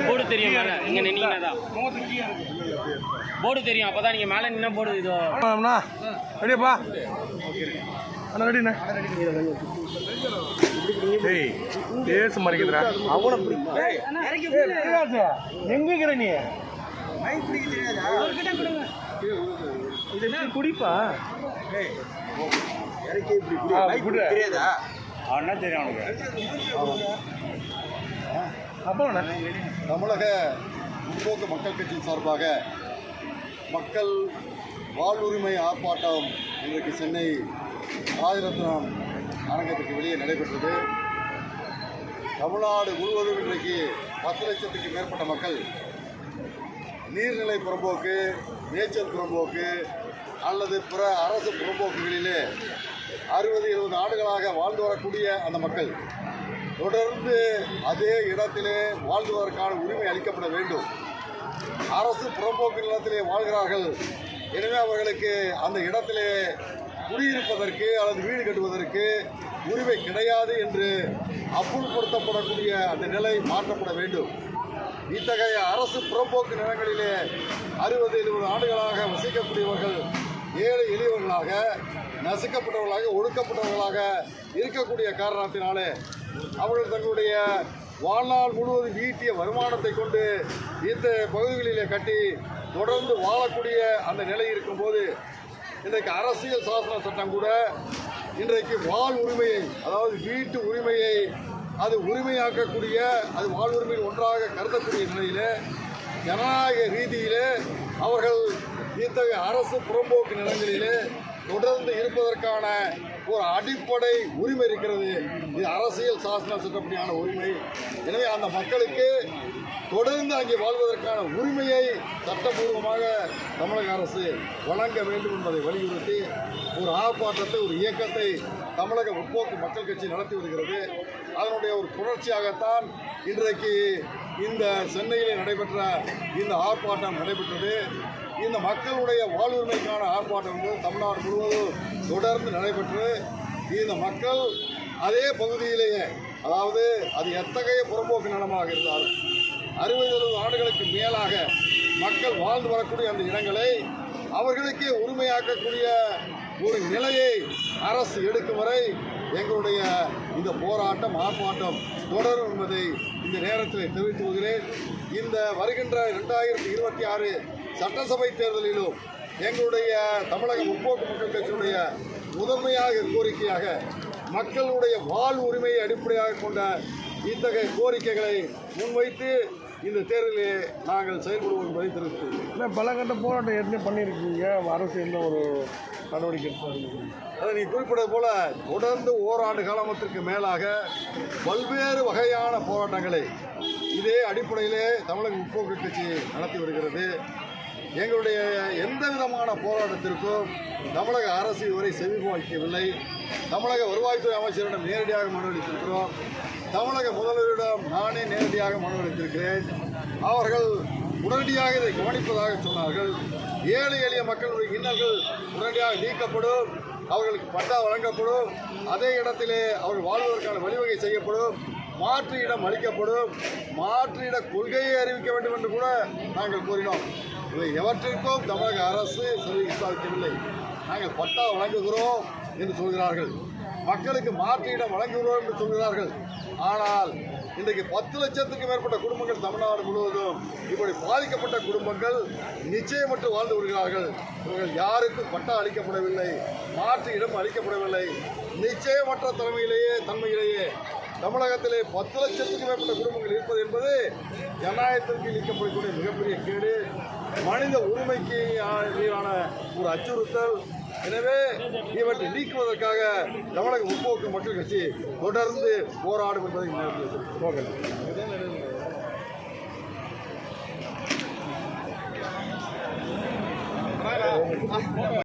Board தெரியும் மேலே இங்கே நின்னீங்கன்னா தான் போர்டு தெரியும். அப்போ தான் நீங்கள் மேலே நின்னா போர்டு இது ரெடியாப்பா அண்ணா ரெடிண்ணே பேச மறைக்குதுடா எங்கிற நீ குடிப்பா தெரியாதா அவனா தெரியும் அவனுக்கு. தமிழக முற்போக்கு மக்கள் கட்சியின் சார்பாக மக்கள் வாழ்வுரிமை ஆர்ப்பாட்டம் இன்றைக்கு சென்னை ராஜரத்னம் அரங்கத்துக்கு வெளியே நடைபெற்றது. தமிழ்நாடு முழுவதும் இன்றைக்கு 10 லட்சத்துக்கு மேற்பட்ட மக்கள் நீர்நிலை புறம்போக்கு, மேய்ச்சல் புறம்போக்கு அல்லது பிற அரசு புறம்போக்குகளிலே 60-70 ஆண்டுகளாக வாழ்ந்து வரக்கூடிய அந்த மக்கள் தொடர்ந்து அதே இடத்திலே வாழ்வதற்கான உரிமை அளிக்கப்பட வேண்டும். அரசு புறம்போக்கு நிலத்திலே வாழ்கிறார்கள், எனவே அவர்களுக்கு அந்த இடத்திலே குடியிருப்பதற்கு அல்லது வீடு கட்டுவதற்கு உரிமை கிடையாது என்று அப்புல்படுத்தப்படக்கூடிய அந்த நிலை மாற்றப்பட வேண்டும். இத்தகைய அரசு புறம்போக்கு நிலங்களிலே 60-70 ஆண்டுகளாக வசிக்கக்கூடியவர்கள் ஏழை எளியவர்களாக, நசுக்கப்பட்டவர்களாக, ஒடுக்கப்பட்டவர்களாக இருக்கக்கூடிய காரணத்தினாலே அவர்கள் தங்களுடைய வாழ்நாள் முழுவதும் ஈட்டிய வருமானத்தை கொண்டு இந்த பகுதிகளிலே கட்டி தொடர்ந்து வாழக்கூடிய அந்த நிலை இருக்கும்போது இன்றைக்கு அரசியல் சாசன சட்டம் கூட இன்றைக்கு வாழ் உரிமையை, அதாவது வீட்டு உரிமையை அது உரிமையாக்கக்கூடிய, அது வாழ்வுரிமையில் ஒன்றாக கருதக்கூடிய நிலையிலே ஜனநாயக ரீதியிலே அவர்கள் இத்தகைய அரசு புறம்போக்கு நிலங்களிலே தொடர்ந்து இருப்பதற்கான ஒரு அடிப்படை உரிமை இருக்கிறது. இது அரசியல் சாசன சட்டப்படியான உரிமை. எனவே அந்த மக்களுக்கு தொடர்ந்து அங்கே வாழ்வதற்கான உரிமையை சட்டபூர்வமாக தமிழக அரசு வழங்க வேண்டும் என்பதை வலியுறுத்தி ஒரு ஆர்ப்பாட்டத்தை, ஒரு இயக்கத்தை தமிழக முற்போக்கு மக்கள் கட்சி நடத்தி வருகிறது. அதனுடைய ஒரு தொடர்ச்சியாகத்தான் இன்றைக்கு இந்த சென்னையிலே நடைபெற்ற இந்த ஆர்ப்பாட்டம் நடைபெற்றது. இந்த மக்களுடைய வாழ்வுரிமைக்கான ஆர்ப்பாட்டம் என்பது தமிழ்நாடு முழுவதும் தொடர்ந்து நடைபெற்று இந்த மக்கள் அதே பகுதியிலேயே, அதாவது அது எத்தகைய புறம்போக்கு நிலமாக இருந்தாலும் 60-70 ஆண்டுகளுக்கு மேலாக மக்கள் வாழ்ந்து வரக்கூடிய அந்த இடங்களை அவர்களுக்கே உரிமையாக்கக்கூடிய ஒரு நிலையை அரசு எடுக்கும் வரை எங்களுடைய இந்த போராட்டம், ஆர்ப்பாட்டம் தொடரும் என்பதை இந்த நேரத்தில் தெரிவித்து வருகிறேன். இந்த வருகின்ற 2026 சட்டசபை தேர்தலிலும் எங்களுடைய தமிழக முற்போக்கு மக்கள் கட்சியினுடைய முதன்மையாக கோரிக்கையாக மக்களுடைய வாழ் உரிமையை அடிப்படையாக கொண்ட இத்தகைய கோரிக்கைகளை முன்வைத்து இந்த தேர்தலிலே நாங்கள் செயல்படுவோம் என்பதை தெரிவித்துள்ளோம். பல கட்ட போராட்டம் ஏற்கனவே பண்ணியிருக்கீங்க, அரசு எந்த ஒரு நடவடிக்கை எடுத்து அதை நீ குறிப்பிட்டது போல தொடர்ந்து ஓராண்டு காலத்திற்கு மேலாக பல்வேறு வகையான போராட்டங்களை இதே அடிப்படையிலே தமிழக முற்போக்கு கட்சி நடத்தி வருகிறது. எங்களுடைய எந்த விதமான போராட்டத்திற்கும் தமிழக அரசு இதுவரை செவிமடுக்கவில்லை. தமிழக வருவாய்த்துறை அமைச்சரிடம் நேரடியாக மனு அளித்திருக்கிறோம். தமிழக முதல்வரிடம் நானே நேரடியாக மனு அளித்திருக்கிறேன். அவர்கள் உடனடியாக இதை கவனிப்பதாக சொன்னார்கள். ஏழை எளிய மக்களுடைய இன்னல்கள் உடனடியாக நீக்கப்படும், அவர்களுக்கு பட்டா வழங்கப்படும், அதே இடத்திலே அவர்கள் வாழ்வதற்கான வழிவகை செய்யப்படும், மாற்று இடம் அளிக்கப்படும், மாற்று இட கொள்கையை அறிவிக்க வேண்டும் என்று கூட நாங்கள் கூறினோம். இவை எவற்றிற்கும் தமிழக அரசு செவி சாதிக்கவில்லை. நாங்கள் பட்டா வழங்குகிறோம் என்று சொல்கிறார்கள், மக்களுக்கு மாற்று இடம் வழங்குகிறோம் என்று சொல்கிறார்கள். ஆனால் இன்றைக்கு 10 லட்சத்துக்கு மேற்பட்ட குடும்பங்கள் தமிழ்நாடு முழுவதும் இப்படி பாதிக்கப்பட்ட குடும்பங்கள் நிச்சயமற்று வாழ்ந்து வருகிறார்கள். இவர்கள் யாருக்கும் பட்டா அளிக்கப்படவில்லை, மாற்று இடம் அளிக்கப்படவில்லை. நிச்சயமற்ற தன்மையிலேயே தமிழகத்திலே 10 லட்சத்துக்கு மேற்பட்ட குடும்பங்கள் இருப்பது என்பது ஜனநாயகத்திற்கு இழிக்கப்படக்கூடிய மிகப்பெரிய கேடு, மனித உரிமைக்கு மீதான ஒரு அச்சுறுத்தல். எனவே இவற்றை நீக்குவதற்காக தமிழக முற்போக்கு மக்கள் கட்சி தொடர்ந்து போராடும் என்பதை